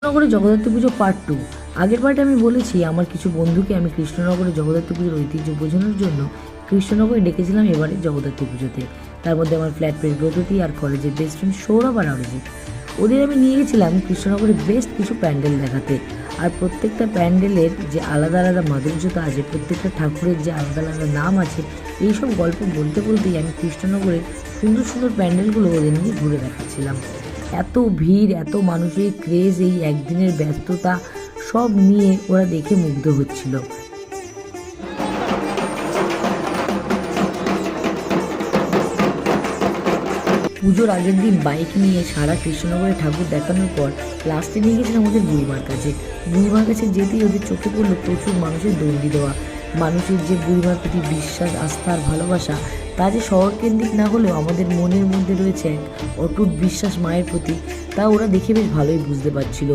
কৃষ্ণনগরে জগদ্ধাত্রী পুজো পার্ট 2। আগের পার্টে আমি বলেছি আমার কিছু বন্ধুকে আমি কৃষ্ণনগরে জগদ্ধাত্রী পুজোর ঐতিহ্য বোঝানোর জন্য কৃষ্ণনগরে ডেকেছিলাম এবারে জগদ্ধাত্রী পুজোতে। তার মধ্যে আমার ফ্ল্যাটমেট ব্রততী আর কলেজের বেস্ট ফ্রেন্ড সৌরভ আর অরিজিৎ। ওদের আমি নিয়ে গেছিলাম কৃষ্ণনগরে বেস্ট কিছু প্যান্ডেল দেখাতে। আর প্রত্যেকটা প্যান্ডেলের যে আলাদা আলাদা মাধুর্যতা আছে, প্রত্যেকটা ঠাকুরের যে আলাদা আলাদা নাম আছে, এইসব গল্প বলতে বলতেই আমি কৃষ্ণনগরের সুন্দর সুন্দর প্যান্ডেলগুলো ওদের নিয়ে ঘুরে দেখাচ্ছিলাম। এত ভিড়, এত মানুষের ক্রেজ, এই একদিনের ব্যস্ততা সব নিয়ে ওরা দেখে মুগ্ধ হচ্ছিল। পুজোর আগের দিন বাইক নিয়ে সারা কৃষ্ণনগরে ঠাকুর দেখানোর পর লাস্টে নিয়ে গেছিলাম ওদের বুড়িমার কাছে। বুড়িমার কাছে যেতেই ওদের চোখে পড়লো প্রচুর মানুষের দণ্ডি দেওয়া। মানুষের যে বুড়িমার প্রতি বিশ্বাস, আস্থা আর ভালোবাসা, তা যে শহরকেন্দ্রিক না হলেও আমাদের মনের মধ্যে রয়েছে এক অটুট বিশ্বাস মায়ের প্রতি, তা ওরা দেখে বেশ ভালোই বুঝতে পারছিল।